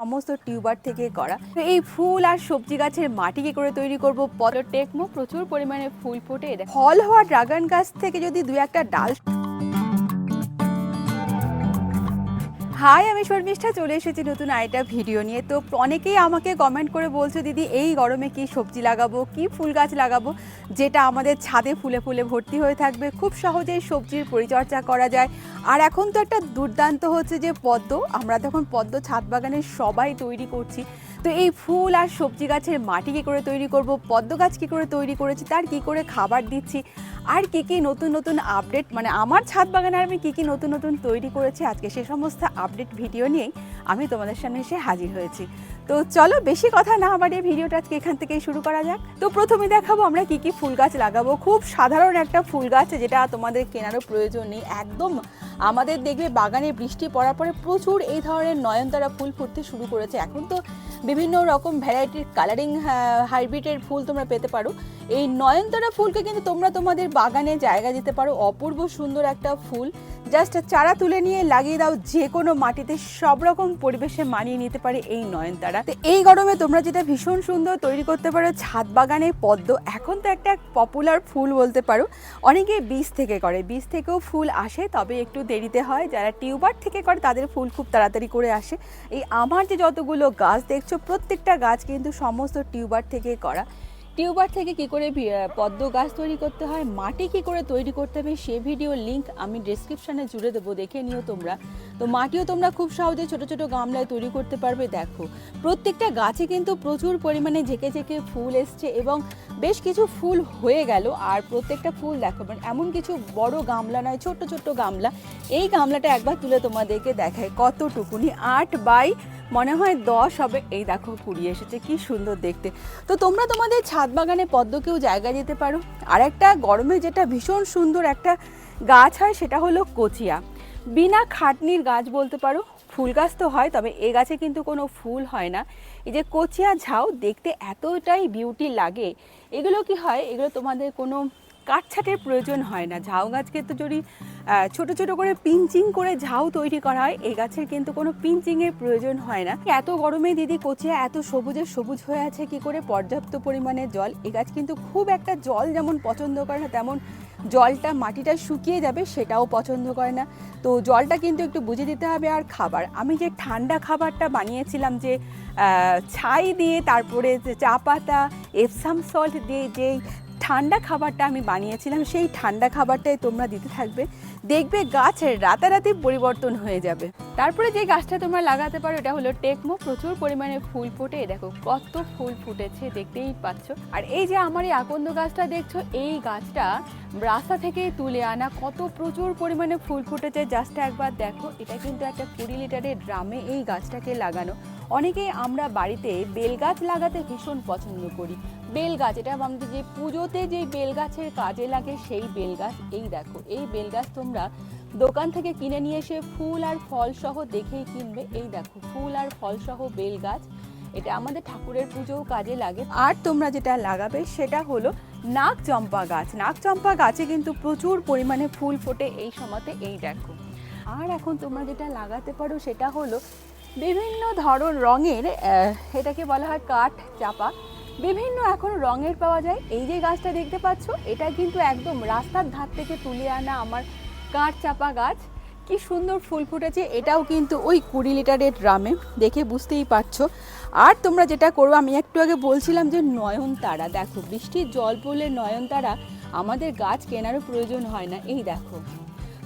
সমস্ত টিউবার থেকে করা। তো এই ফুল আর সবজি গাছের মাটি কি করে তৈরি করব? টেকমো প্রচুর পরিমাণে ফুল ফোটে, ফল হওয়া ড্রাগন গাছ থেকে যদি দু একটা ডাল। হাই, আমি শর্মিষ্ঠা, চলে এসেছি নতুন আরেকটা ভিডিও নিয়ে। তো অনেকেই আমাকে কমেন্ট করে বলছো, দিদি এই গরমে কি সবজি লাগাবো, কি ফুল গাছ লাগাবো যেটা আমাদের ছাদে ফুলে ফুলে ভর্তি হয়ে থাকবে, খুব সহজেই সবজির পরিচর্যা করা যায়। আর এখন তো একটা দুর্দান্ত হচ্ছে যে পদ্ম, আমরা তখন পদ্ম ছাদ বাগানে সবাই তৈরি করছি। তো এই ফুল আর সবজি গাছের মাটি কী করে তৈরি করব, পদ্ম গাছ কী করে তৈরি করেছি, তার কি করে খাবার দিচ্ছি, আর কী কী নতুন নতুন আপডেট, মানে আমার ছাদ বাগানে আমি কী কী নতুন নতুন তৈরি করেছি, আজকে সে সমস্ত আপডেট ভিডিও নিয়েই আমি তোমাদের সামনে এসে হাজির হয়েছি। তো চলো বেশি কথা না বাড়িয়ে ভিডিওটা আজকে এখান থেকেই শুরু করা যাক। তো প্রথমে দেখাবো আমরা কী কী ফুল গাছ লাগাবো। খুব সাধারণ একটা ফুল গাছ, যেটা তোমাদের কেনারও প্রয়োজন নেই একদম। আমাদের দেখবে বাগানে বৃষ্টি পড়ার পরে প্রচুর এই ধরনের নয়নতারা ফুল ফুটতে শুরু করেছে। এখন তো বিভিন্ন রকম ভ্যারাইটির কালারিং হাইব্রিডের ফুল তোমরা পেতে পারো। এই নয়নতারা ফুলকে কিন্তু তোমরা তোমাদের বাগানে জায়গা দিতে পারো। অপূর্ব সুন্দর একটা ফুল, জাস্ট চারা তুলে নিয়ে লাগিয়ে দাও, যে কোনো মাটিতে সব রকম পরিবেশে মানিয়ে নিতে পারে এই নয়নতারা। তো এই গরমে তোমরা যেটা ভীষণ সুন্দর তৈরি করতে পারো ছাদ বাগানে পদ্ম, এখন তো একটা পপুলার ফুল বলতে পারো। অনেকে বীজ থেকে করে, বীজ থেকেও ফুল আসে, তবে একটু দেরিতে হয়। যারা টিউবার থেকে করে তাদের ফুল খুব তাড়াতাড়ি করে আসে। এই আমার যে যতগুলো গাছ দেখছো, প্রত্যেকটা গাছ কিন্তু সমস্ত টিউবার থেকে করা। টিউবার থেকে কি করে পদ্ম গাছ তৈরি করতে হয়, মাটি কি করে তৈরি করতে হবে, সে ভিডিও লিংক আমি ডেসক্রিপশানে জুড়ে দেবো, দেখে নিও তোমরা। তো মাটিও তোমরা খুব সহজে ছোট ছোট গামলায় তৈরি করতে পারবে। দেখো প্রত্যেকটা গাছে কিন্তু প্রচুর পরিমাণে ঝেঁকে ঝেঁকে ফুল এসছে, এবং বেশ কিছু ফুল হয়ে গেল। আর প্রত্যেকটা ফুল দেখো, মানে এমন কিছু বড় গামলা নয়, ছোট্ট ছোট্ট গামলা। এই গামলাটা একবার তুলে তোমাদেরকে দেখায়, কতটুকুনি 8 বাই মনে হয় 10 হবে। এই দেখো কুড়িয়ে এসেছে, কি সুন্দর দেখতে। তো তোমরা তোমাদের ছাদ বাগানে পদ্মকেও জায়গা দিতে পারো। আর একটা গরমে যেটা ভীষণ সুন্দর একটা গাছ হয়, সেটা হলো কচিয়া। বিনা খাটনির গাছ বলতে পারো। ফুল গাছ তো হয়, তবে এ গাছে কিন্তু কোনো ফুল হয় না। এই যে কচিয়া ঝাউ, দেখতে এতটাই বিউটি লাগে। এগুলো কি হয়, এগুলো তোমাদের কোনো কাটছাটের প্রয়োজন হয় না। ঝাউ গাছকে তো যদি ছোট ছোট করে পিঞ্চিং করে ঝাউ তৈরি করা হয়, এই গাছের কিন্তু কোনো পিঞ্চিংয়ের প্রয়োজন হয় না। এত গরমে দিদি কচিয়া এত সবুজের সবুজ হয়ে আছে কি করে? পর্যাপ্ত পরিমাণে জল। এই গাছ কিন্তু খুব একটা জল যেমন পছন্দ করে না, তেমন জলটা মাটিটা শুকিয়ে যাবে সেটাও পছন্দ করে না। তো জলটা কিন্তু একটু বুঝে দিতে হবে। আর খাবার, আমি যে ঠান্ডা খাবারটা বানিয়েছিলাম, যে ছাই দিয়ে, তারপরে চা পাতা, এপসাম সল্ট দিয়ে যেই ঠান্ডা খাবারটা আমি বানিয়েছিলাম, সেই ঠান্ডা খাবারটাই তোমরা দিতে থাকবে, দেখবে গাছের রাতারাতি পরিবর্তন হয়ে যাবে। তারপরে যে গাছটা তোমরা লাগাতে পারো, এটা হলো টেকমো। প্রচুর পরিমাণে ফুল ফোটে, দেখো কত ফুল ফুটেছে, দেখতেই পাচ্ছ। আর এই যে আমার এই আকন্দ গাছটা দেখছো, এই গাছটা রাস্তা থেকে তুলে আনা, কত প্রচুর পরিমাণে ফুল ফুটেছে, জাস্ট একবার দেখো। এটা কিন্তু একটা 20 লিটারের ড্রামে এই গাছটাকে লাগানো। অনেকেই আমরা বাড়িতে বেল গাছ লাগাতে ভীষণ পছন্দ করি। বেল গাছ, এটা আমাদের যে পুজোতে যে বেল গাছের কাজে লাগে সেই বেল গাছ। এই দেখো, এই বেল গাছ তোমরা দোকান থেকে কিনে নিয়ে এসে ফুল আর ফল সহ দেখেই কিনবে। এই দেখো, ফুল আর ফল সহ বেল গাছ, এটা আমাদের ঠাকুরের পুজোও কাজে লাগে। আর তোমরা যেটা লাগাবে সেটা হলো নাগ চম্পা গাছ। নাগ চম্পা গাছে কিন্তু প্রচুর পরিমাণে ফুল ফোটে এই সময়তে। এই দেখো। আর এখন তোমরা যেটা লাগাতে পারো সেটা হলো বিভিন্ন ধরন রঙের, এটাকে বলা হয় কাঠ চাপা। বিভিন্ন এখন রঙের পাওয়া যায়। এই যে গাছটা দেখতে পাচ্ছ, এটা কিন্তু একদম রাস্তার ধার থেকে তুলে আনা আমার কাঠ চাপা গাছ। কি সুন্দর ফুল ফুটেছে। এটাও কিন্তু ওই 20 লিটারের ড্রামে, দেখে বুঝতেই পারছো। আর তোমরা যেটা করবো, আমি একটু আগে বলছিলাম যে নয়নতারা, দেখো বৃষ্টির জল পড়লে নয়নতারা আমাদের গাছ কেনারও প্রয়োজন হয় না। এই দেখো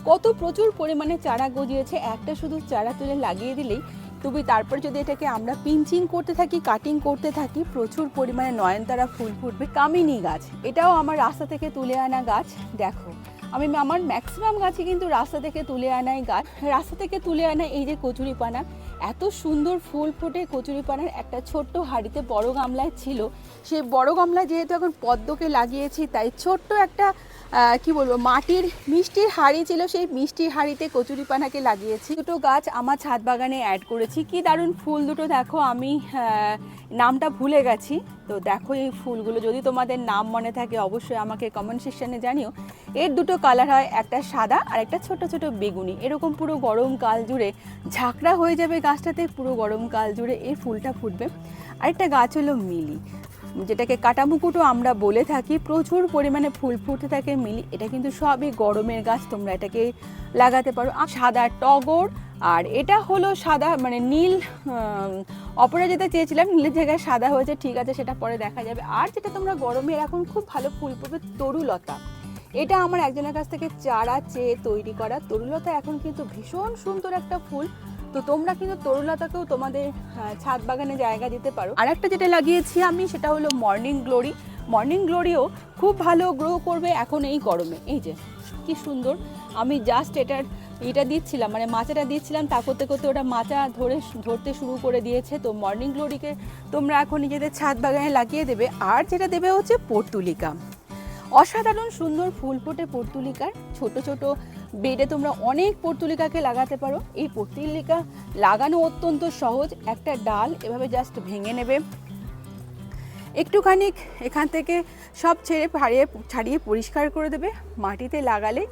কত প্রচুর পরিমাণে চারা গজিয়েছে। একটা শুধু চারা তুলে লাগিয়ে দিলেই তুমি, তারপর যদি এটাকে আমরা পিঞ্চিং করতে থাকি, কাটিং করতে থাকি, প্রচুর পরিমাণে নয়নতারা ফুল ফুটবে। কামিনী গাছ, এটাও আমার রাস্তা থেকে তুলে আনা গাছ। দেখো আমি আমার ম্যাক্সিমাম গাছে কিন্তু রাস্তা থেকে তুলে আনাই গাছ। রাস্তা থেকে তুলে আনা এই যে কচুরিপানা, এত সুন্দর ফুল ফোটে। কচুরিপানার একটা ছোট্ট হাঁড়িতে বড় গামলায় ছিল, সেই বড় গামলায় যেহেতু এখন পদ্মকে লাগিয়েছি, তাই ছোট্ট একটা কি বলবো, মাটির মিষ্টির হাঁড়ি ছিল, সেই মিষ্টির হাঁড়িতে কচুরিপানাকে লাগিয়েছি। দুটো গাছ আমার ছাদ বাগানে অ্যাড করেছি। কি দারুণ ফুল দুটো দেখো। আমি নামটা ভুলে গেছি। তো দেখো এই ফুলগুলো, যদি তোমাদের নাম মনে থাকে অবশ্যই আমাকে কমেন্ট সেকশনে জানিও। এর দুটো কালার হয়, একটা সাদা আর একটা ছোট ছোট বেগুনি। এরকম পুরো গরমকাল জুড়ে ঝাঁকড়া হয়ে যাবে গাছ। গাছটাতে পুরো গরমকাল জুড়ে এই ফুলটা ফুটবে। আরেকটা গাছ হলো মিলি, যেটাকে কাটামুকুটও আমরা বলে থাকি। প্রচুর পরিমাণে ফুল ফুটে থাকে মিলি, এটা কিন্তু সবই গরমের গাছ, তোমরা এটাকে লাগাতে পারো। সাদা টগর, আর এটা হলো সাদা মানে নীল, অপরা যেটা চেয়েছিলাম নীলের জায়গায় সাদা হয়েছে, ঠিক আছে সেটা পরে দেখা যাবে। আর যেটা তোমরা গরমে এখন খুব ভালো ফুল পাবে তরুলতা, এটা আমার একজনের কাছ থেকে চারা চেয়ে তৈরি করা। তরুলতা এখন কিন্তু ভীষণ সুন্দর একটা ফুল, তো তোমরা কিন্তু তরুলতাকেও তোমাদের ছাদ বাগানে জায়গা দিতে পারো। আর একটা যেটা লাগিয়েছি আমি সেটা হলো মর্নিং গ্লোরি। মর্নিং গ্লোরিও খুব ভালো গ্রো করবে এখন এই গরমে। এই যে কি সুন্দর, আমি জাস্ট এটা দিচ্ছিলাম মানে মাচাটা দিচ্ছিলাম, তা করতে করতে ওটা মাচা ধরতে শুরু করে দিয়েছে। তো মর্নিং গ্লোরিকে তোমরা এখন নিজেদের ছাদ বাগানে লাগিয়ে দেবে। আর যেটা দেবে হচ্ছে পর্তুলিকা, অসাধারণ সুন্দর ফুল ফোটে পর্তুলিকার। ছোট ছোট বেডে তোমরা অনেক পর্তুলিকাকে লাগাতে পারো। এই পর্তুলিকা লাগানো অত্যন্ত সহজ। একটা ডাল এভাবে জাস্ট ভেঙে নেবে, একটুখানি এখান থেকে সব ছাড়িয়ে পরিষ্কার করে দেবে। মাটিতে লাগালে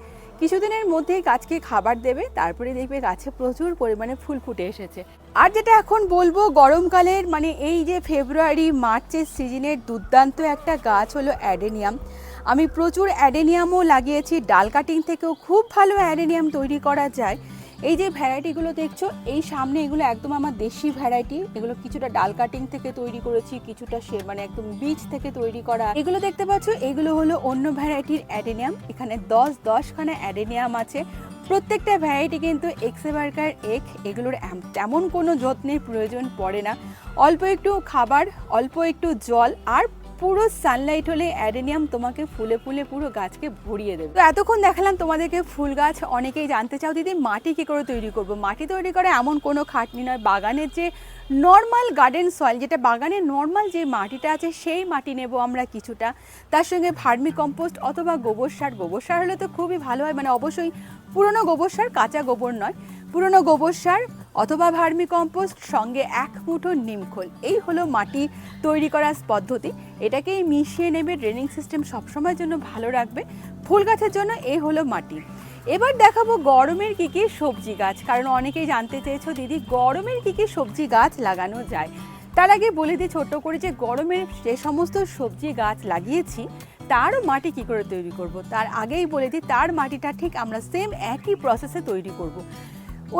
কিছুদিনের মধ্যেই গাছকে খাবার দেবে, তারপরে দেখবে গাছে প্রচুর পরিমাণে ফুল ফুটে এসেছে। আর যেটা এখন বলবো গরমকালের মানে এই যে ফেব্রুয়ারি মার্চের সিজনের দুর্দান্ত একটা গাছ হলো অ্যাডেনিয়াম। আমি প্রচুর অ্যাডেনিয়ামও লাগিয়েছি, ডাল কাটিং থেকেও খুব ভালো অ্যাডেনিয়াম তৈরি করা যায়। এই যে ভ্যারাইটিগুলো দেখছো এই সামনে, এগুলো একদম আমার দেশি ভ্যারাইটি। এগুলো কিছুটা ডাল কাটিং থেকে তৈরি করেছি, কিছুটা মানে একদম বীজ থেকে তৈরি করা। এগুলো দেখতে পাচ্ছ, এগুলো হলো অন্য ভ্যারাইটির অ্যাডেনিয়াম। এখানে 10খানা অ্যাডেনিয়াম আছে। প্রত্যেকটা ভ্যারাইটি কিন্তু এক্সেবারকার এক, এগুলোর তেমন কোনো যত্নের প্রয়োজন পড়ে না। অল্প একটু খাবার, অল্প একটু জল আর পুরো সানলাইট হলে অ্যাডেনিয়াম তোমাকে ফুলে ফুলে পুরো গাছকে ভরিয়ে দেবে। তো এতক্ষণ দেখালাম তোমাদেরকে ফুল গাছ। অনেকেই জানতে চাও দিদি মাটি কী করে তৈরি করব। মাটি তৈরি করা এমন কোনো খাটনি নয়। বাগানের যে নর্মাল গার্ডেন সয়েল, যেটা বাগানের নর্মাল যে মাটিটা আছে সেই মাটি নেব আমরা কিছুটা, তার সঙ্গে ভার্মি কম্পোস্ট অথবা গোবর সার। গোবর সার হলে তো খুবই ভালো হয়, মানে অবশ্যই পুরনো গোবর সার, কাঁচা গোবর নয়, পুরনো গোবর সার অথবা ভার্মি কম্পোস্ট, সঙ্গে 1 মুঠো নিমখোল। এই হলো মাটি তৈরি করার পদ্ধতি। এটাকেই মিশিয়ে নেবে, ড্রেনিং সিস্টেম সবসময়ের জন্য ভালো রাখবে। ফুল গাছের জন্য এই হলো মাটি। এবার দেখাবো গরমের কী কী সবজি গাছ, কারণ অনেকেই জানতে চেয়েছো দিদি গরমের কী কী সবজি গাছ লাগানো যায়। তার আগে বলে দিই ছোট্ট করে যে গরমের যে সমস্ত সবজি গাছ লাগিয়েছি তার মাটি কী করে তৈরি করব। তার আগেই বলে দিই তার মাটিটা ঠিক আমরা সেম একই প্রসেসে তৈরি করব।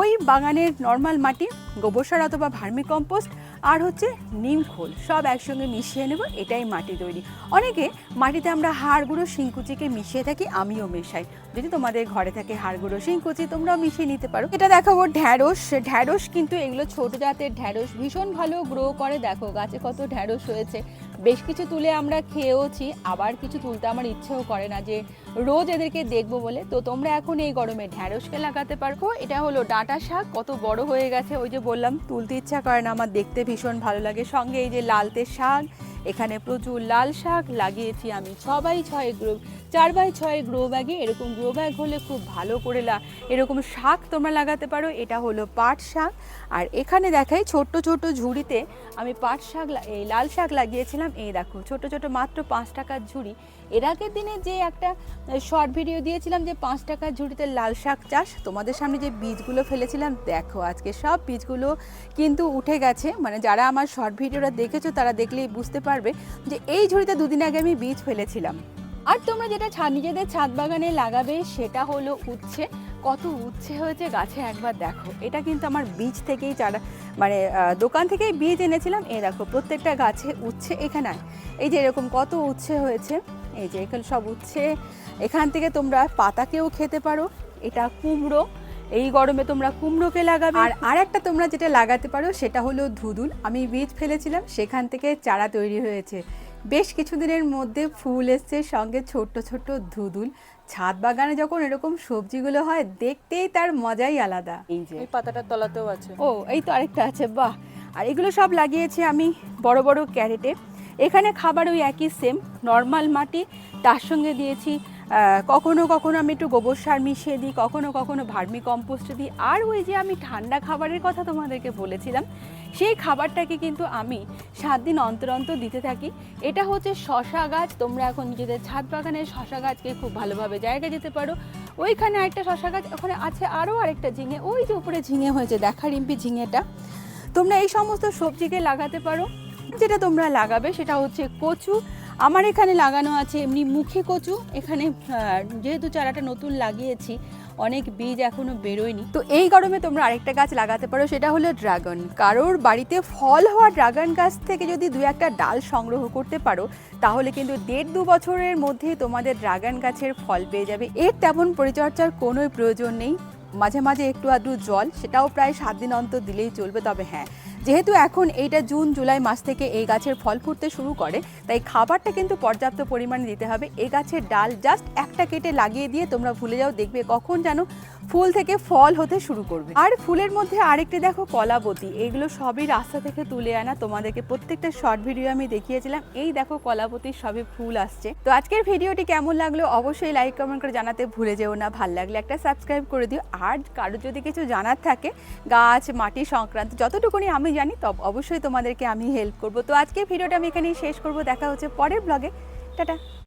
ওই বাগানের নর্মাল মাটি, গোবর সার অথবা ভার্মি কম্পোস্ট আর হচ্ছে নিমখোল সব একসঙ্গে মিশিয়ে নেব, এটাই মাটি তৈরি। অনেকে মাটিতে আমরা হাড় গুঁড়ো শিংকুচিকে মিশিয়ে থাকি, আমিও মেশাই। যদি তোমাদের ঘরে থাকে হাড় গুঁড়ো শিংকুচি তোমরাও মিশিয়ে নিতে পারো। এটা দেখাবো ঢ্যাঁড়স। ঢ্যাঁড়স কিন্তু এগুলো ছোট জাতের ঢ্যাঁড়স, ভীষণ ভালো গ্রো করে। দেখো গাছে কত ঢ্যাঁড়স হয়েছে। বেশ কিছু তুলে আমরা খেয়েওছি, আবার কিছু তুলতে আমার ইচ্ছেও করে না যে রোজ এদেরকে দেখবো বলে। তো তোমরা এখন এই গরমে ঢ্যাঁড়সকে লাগাতে পারো। এটা হলো ডাঁটা শাক, কত বড় হয়ে গেছে। ওই যে বললাম তুলতে ইচ্ছা করে না, আমার দেখতে ভীষণ ভালো লাগে। সঙ্গে এই যে লালতে শাক, এখানে প্রচুর লাল শাক লাগিয়েছি আমি 6x6 গ্রো, 4x6 গ্রো ব্যাগে। এরকম গ্রো ব্যাগ হলে খুব ভালো করে এরকম শাক তোমরা লাগাতে পারো। এটা হলো পাট শাক। আর এখানে দেখাই ছোট্ট ছোট্ট ঝুড়িতে আমি পাট শাক, এই লাল শাক লাগিয়েছিলাম। এই দেখো ছোট ছোট মাত্র 5 টাকার ঝুড়ি। এর আগের দিনে যে একটা শর্ট ভিডিও দিয়েছিলাম যে 5 টাকার ঝুড়িতে লাল শাক চাষ, তোমাদের সামনে যে বীজগুলো ফেলেছিলাম দেখো আজকে সব বীজগুলো কিন্তু উঠে গেছে। মানে যারা আমার শর্ট ভিডিওটা দেখেছো তারা দেখলেই বুঝতে পারবে যে এই ঝুড়িতে 2 দিন আগে আমি বীজ ফেলেছিলাম। আর তোমরা যেটা নিজেদের ছাদ বাগানে লাগাবে সেটা হলো উচ্ছে। কত উচ্ছে হয়েছে গাছে একবার দেখো। এটা কিন্তু আমার বীজ থেকেই চারা মানে দোকান থেকেই বীজ এনেছিলাম। এই দেখো প্রত্যেকটা গাছে উচ্ছে, এখানে এই যে এরকম কত উচ্ছে হয়েছে। এই যে এখানে সব উচ্ছে। এখান থেকে তোমরা পাতাকেও খেতে পারো। এটা কুমড়ো, এই গরমে তোমরা কুমড়োকে লাগাবে। আর একটা তোমরা যেটা লাগাতে পারো সেটা হলো ধুদুল। আমি বীজ ফেলেছিলাম, সেখান থেকে চারা তৈরি হয়েছে। বেশ কিছুদিনের মধ্যে ফুল এসছে, সঙ্গে ছোট্ট ছোট্ট ধুদুল। ছাদ বাগানে যখন এরকম সবজিগুলো হয় দেখতেই তার মজাই আলাদা। এই যে এই পাতাটার তলাতেও আছে। ও এই তো আরেকটা আছে, বাহ। আর এগুলো সব লাগিয়েছি আমি বড় বড় ক্যারেটে। এখানে খাবার ওই একই সেম নর্মাল মাটি, তার সঙ্গে দিয়েছি কখনো কখনো আমি একটু গোবর সার মিশিয়ে দিই, কখনো কখনো ভার্মি কম্পোস্ট দিই। আর ওই যে আমি ঠান্ডা খাবারের কথা তোমাদেরকে বলেছিলাম, সেই খাবারটাকে কিন্তু আমি 7 দিন অন্তর অন্তর দিতে থাকি। এটা হচ্ছে শশা গাছ। তোমরা এখন নিজেদের ছাদ বাগানের শশা গাছকে খুব ভালোভাবে জায়গা দিতে পারো। ওইখানে আরেকটা শশা গাছ, ওখানে আছে আরও আরেকটা ঝিঙে, ওই যে উপরে ঝিঙে হয়েছে দেখা রিম্পি ঝিঙেটা। তোমরা এই সমস্ত সবজিকে লাগাতে পারো। যেটা তোমরা লাগাবে সেটা হচ্ছে কচু। আমার এখানে লাগানো আছে এমনি মুখে কচু। এখানে যেহেতু চারাটা নতুন লাগিয়েছি, অনেক বীজ এখনো বেরোয়নি, তো এই গরমে তোমরা আরেকটা গাছ লাগাতে পারো, সেটা হলো ড্রাগন। কারোর বাড়িতে ফল হওয়া ড্রাগন গাছ থেকে যদি 2-1টা ডাল সংগ্রহ করতে পারো, তাহলে কিন্তু 1.5-2 বছরের মধ্যেই তোমাদের ড্রাগন গাছের ফল পেয়ে যাবে। এর তেমন পরিচর্যার কোনো প্রয়োজন নেই, মাঝে মাঝে একটু আধটু জল, সেটাও প্রায় 7 দিন অন্তর দিলেই চলবে। তবে হ্যাঁ, যেহেতু এখন এইটা জুন জুলাই মাস থেকে এই গাছের ফল ফুটতে শুরু করে, তাই খাবারটা কিন্তু পর্যাপ্ত পরিমাণে দিতে হবে। এই গাছের ডাল জাস্ট একটা কেটে লাগিয়ে দিয়ে তোমরা ভুলে যাও, দেখবে কখন যেন ফুল থেকে ফল হতে শুরু করবে। আর ফুলের মধ্যে আরেকটি দেখো কলাবতী, এগুলো সবই রাস্তা থেকে তুলে আনা, তোমাদেরকে প্রত্যেকটা শর্ট ভিডিও আমি দেখিয়েছিলাম। এই দেখো কলাবতীর সবই ফুল আসছে। তো আজকের ভিডিওটি কেমন লাগলো অবশ্যই লাইক কমেন্ট করে জানাতে ভুলে যেও না। ভালো লাগলে একটা সাবস্ক্রাইব করে দিও। আর কারো যদি কিছু জানার থাকে গাছ মাটি সংক্রান্ত, যতটুকুনি আমি জানি তবে অবশ্যই তোমাদেরকে আমি হেল্প করব। তো আজকের ভিডিওটা আমি এখানেই শেষ করব। দেখা হচ্ছে পরের ব্লগে। টাটা।